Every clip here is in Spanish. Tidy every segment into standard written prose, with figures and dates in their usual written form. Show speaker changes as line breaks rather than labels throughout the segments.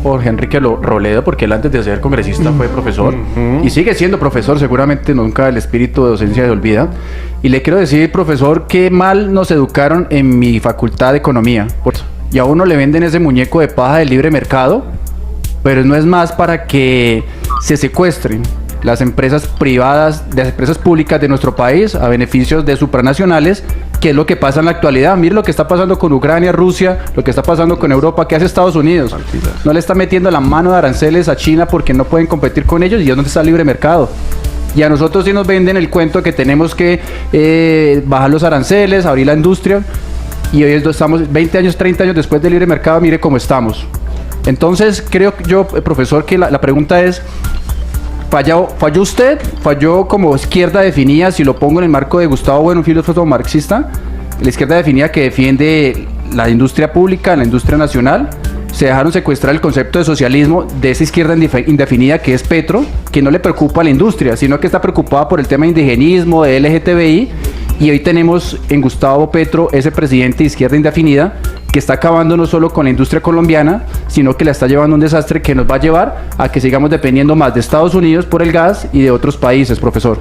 Jorge Enrique Robledo, porque él antes de ser congresista fue profesor y sigue siendo profesor, seguramente nunca el espíritu de docencia se olvida. Y le quiero decir, profesor, qué mal nos educaron en mi facultad de economía. Y a uno le venden ese muñeco de paja del libre mercado, pero no es más para que se secuestren las empresas privadas, las empresas públicas de nuestro país a beneficios de supranacionales, que es lo que pasa en la actualidad. Mire lo que está pasando con Ucrania, Rusia, lo que está pasando con Europa. ¿Qué hace Estados Unidos? No le está metiendo la mano de aranceles a China porque no pueden competir con ellos y es donde está el libre mercado. Y a nosotros sí nos venden el cuento que tenemos que bajar los aranceles, abrir la industria, y hoy estamos 20 años, 30 años después del libre mercado, mire cómo estamos. Entonces creo yo, profesor, que la pregunta es: ¿falló usted? ¿Falló como izquierda definida? Si lo pongo en el marco de Gustavo Bueno, un filósofo marxista, la izquierda definida que defiende la industria pública, la industria nacional. Se dejaron secuestrar el concepto de socialismo de esa izquierda indefinida que es Petro, que no le preocupa a la industria, sino que está preocupada por el tema de indigenismo, de LGTBI, y hoy tenemos en Gustavo Petro ese presidente de izquierda indefinida que está acabando no solo con la industria colombiana, sino que la está llevando a un desastre que nos va a llevar a que sigamos dependiendo más de Estados Unidos por el gas y de otros países, profesor.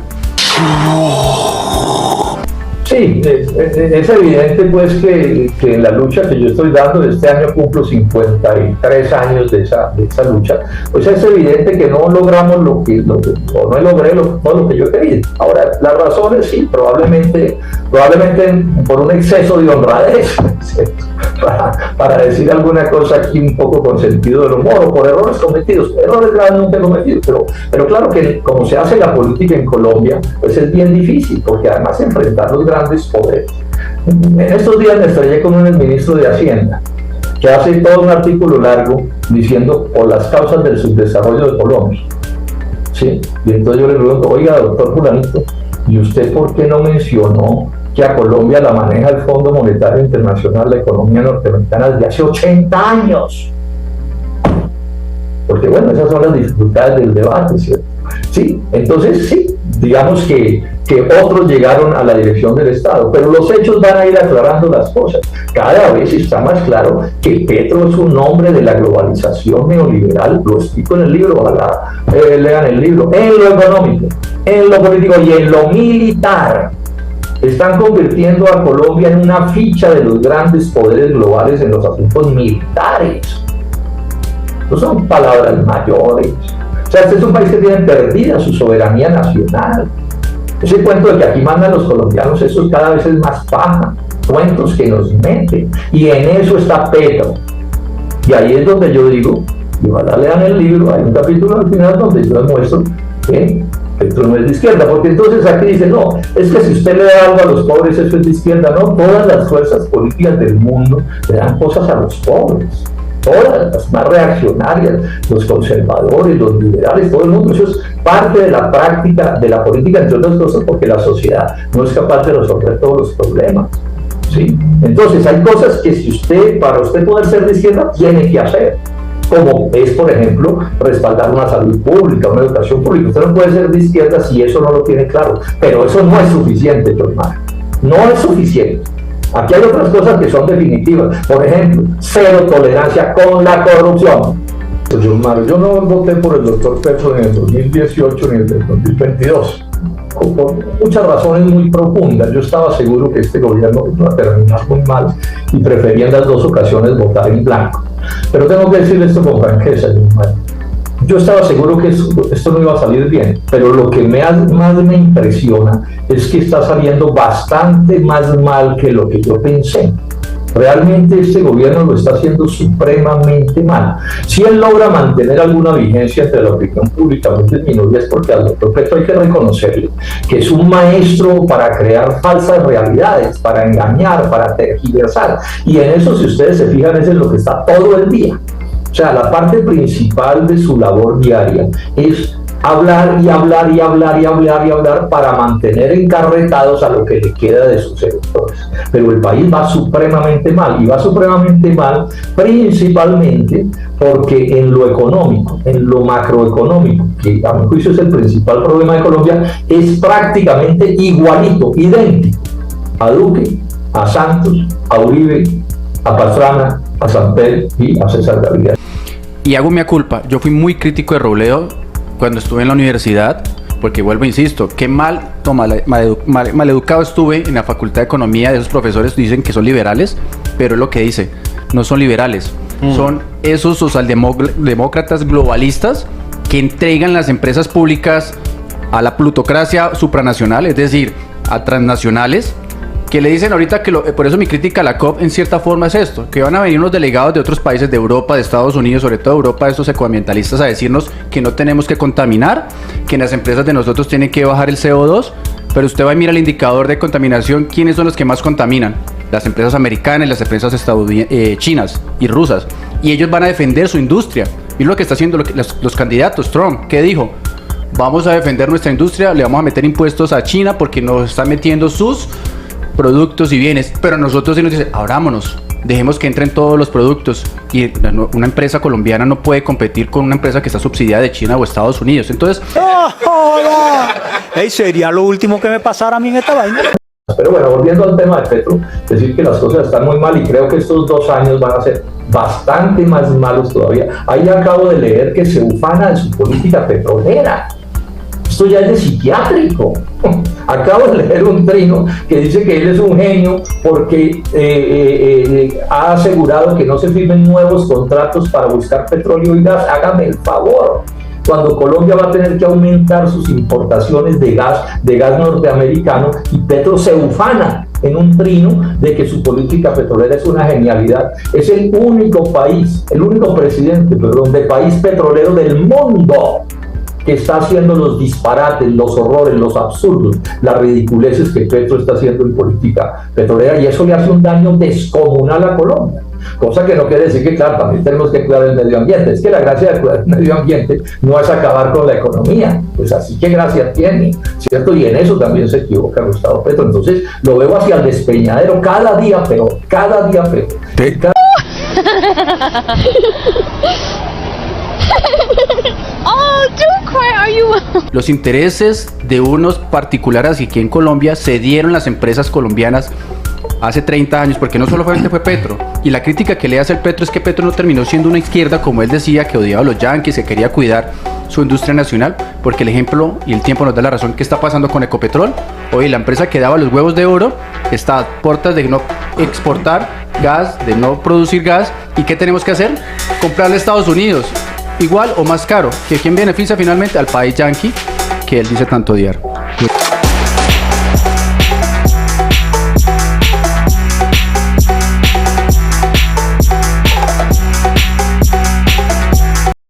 Sí, es evidente pues que en la lucha que yo estoy dando, este año cumplo 53 años de esa lucha, pues es evidente que no logramos o no logré todo lo que yo quería. Ahora, las razones sí, probablemente por un exceso de honradez, para decir alguna cosa aquí un poco con sentido del humor, o por errores cometidos. Errores graves nunca he cometido, pero claro que como se hace la política en Colombia, pues es bien difícil, porque además enfrentar los grandes poderes. En estos días me estrellé con un ministro de Hacienda que hace todo un artículo largo diciendo por las causas del subdesarrollo de Colombia, ¿sí? Y entonces yo le pregunto: oiga, doctor fulanito, ¿y usted por qué no mencionó que a Colombia la maneja el Fondo Monetario Internacional, la economía norteamericana, desde hace 80 años? Porque bueno, esas son las dificultades del debate, ¿cierto? Sí, entonces sí, digamos que otros llegaron a la dirección del Estado, pero los hechos van a ir aclarando las cosas. Cada vez está más claro que Petro es un hombre de la globalización neoliberal. Lo explico en el libro, ojalá lean el libro. En lo económico, en lo político y en lo militar, están convirtiendo a Colombia en una ficha de los grandes poderes globales en los asuntos militares. No son palabras mayores. O sea, este es un país que tiene perdida su soberanía nacional. Ese cuento de que aquí mandan los colombianos, eso cada vez es más paja, cuentos que nos meten, y en eso está Petro. Y ahí es donde yo digo, y ojalá lean el libro, hay un capítulo al final donde yo demuestro que Petro no es de izquierda, porque entonces aquí dice: no, es que si usted le da algo a los pobres, eso es de izquierda. No, todas las fuerzas políticas del mundo le dan cosas a los pobres. Todas las más reaccionarias, los conservadores, los liberales, todo el mundo. Eso es parte de la práctica de la política, entre otras cosas, porque la sociedad no es capaz de resolver todos los problemas, ¿sí? Entonces hay cosas que para usted poder ser de izquierda, tiene que hacer, como es, por ejemplo, respaldar una salud pública, una educación pública. Usted no puede ser de izquierda si eso no lo tiene claro, pero eso no es suficiente, John Mario, no es suficiente. Aquí hay otras cosas que son definitivas. Por ejemplo, cero tolerancia con la corrupción. John Mario, yo no voté por el doctor Petro ni en el 2018 ni en el 2022. Por muchas razones muy profundas. Yo estaba seguro que este gobierno iba a terminar muy mal y prefería en las dos ocasiones votar en blanco. Pero tengo que decirle esto con franqueza, John Mario. Yo estaba seguro que esto no iba a salir bien, pero lo que más me impresiona es que está saliendo bastante más mal que lo que yo pensé. Realmente este gobierno lo está haciendo supremamente mal. Si él logra mantener alguna vigencia entre la opinión pública y las minorías, porque al doctor Petro hay que reconocerle que es un maestro para crear falsas realidades, para engañar, para tergiversar. Y en eso, si ustedes se fijan, eso es lo que está todo el día. O sea, la parte principal de su labor diaria es hablar y hablar y hablar y hablar y hablar para mantener encarretados a lo que le queda de sus electores. Pero el país va supremamente mal, y va supremamente mal principalmente porque en lo económico, en lo macroeconómico, que a mi juicio es el principal problema de Colombia, es prácticamente igualito, idéntico a Duque, a Santos, a Uribe, a Pastrana, a Samper y a César Gaviria.
Y hago mea culpa, yo fui muy crítico de Robledo cuando estuve en la universidad, porque vuelvo, insisto, qué maleducado estuve en la Facultad de Economía. De esos profesores dicen que son liberales, pero es lo que dice, no son liberales, son esos socialdemócratas globalistas que entregan las empresas públicas a la plutocracia supranacional, es decir, a transnacionales, que le dicen ahorita que por eso mi crítica a la COP en cierta forma es esto, que van a venir unos delegados de otros países de Europa, de Estados Unidos, sobre todo Europa, estos ecoambientalistas, a decirnos que no tenemos que contaminar, que en las empresas de nosotros tienen que bajar el CO2, pero usted va y mira el indicador de contaminación, ¿quiénes son los que más contaminan? Las empresas americanas, las empresas chinas y rusas, y ellos van a defender su industria. Y lo que está haciendo los candidatos. Trump, ¿qué dijo? Vamos a defender nuestra industria, le vamos a meter impuestos a China porque nos está metiendo sus productos y bienes, pero nosotros sí nos dice, abrámonos, dejemos que entren todos los productos, y una empresa colombiana no puede competir con una empresa que está subsidiada de China o Estados Unidos. Entonces,
¡oh, joda! Ey, sería lo último que me pasara a mí en esta vaina.
Pero bueno, volviendo al tema de Petro, decir que las cosas están muy mal y creo que estos 2 años van a ser bastante más malos todavía. Ahí acabo de leer que se ufana de su política petrolera. Esto ya es de psiquiátrico. Acabo de leer un trino que dice que él es un genio porque ha asegurado que no se firmen nuevos contratos para buscar petróleo y gas. Hágame el favor. Cuando Colombia va a tener que aumentar sus importaciones de gas norteamericano, y Petro se ufana en un trino de que su política petrolera es una genialidad. Es el único presidente de país petrolero del mundo que está haciendo los disparates, los horrores, los absurdos, las ridiculeces que Petro está haciendo en política petrolera, y eso le hace un daño descomunal a Colombia. Cosa que no quiere decir que, claro, también tenemos que cuidar el medio ambiente. Es que la gracia de cuidar el medio ambiente no es acabar con la economía. Pues así que gracia tiene, ¿cierto? Y en eso también se equivoca Gustavo Petro. Entonces lo veo hacia el despeñadero cada día peor, cada día peor.
Los intereses de unos particulares aquí en Colombia cedieron las empresas colombianas hace 30 años, porque no solamente fue Petro, y la crítica que le hace el Petro es que Petro no terminó siendo una izquierda, como él decía, que odiaba a los yanquis, que quería cuidar su industria nacional, porque el ejemplo y el tiempo nos da la razón. ¿Qué está pasando con Ecopetrol? Hoy la empresa que daba los huevos de oro está a puertas de no exportar gas, de no producir gas, ¿y qué tenemos que hacer? Comprarle a Estados Unidos, igual o más caro, que quien beneficia finalmente al país yanqui que él dice tanto odiar.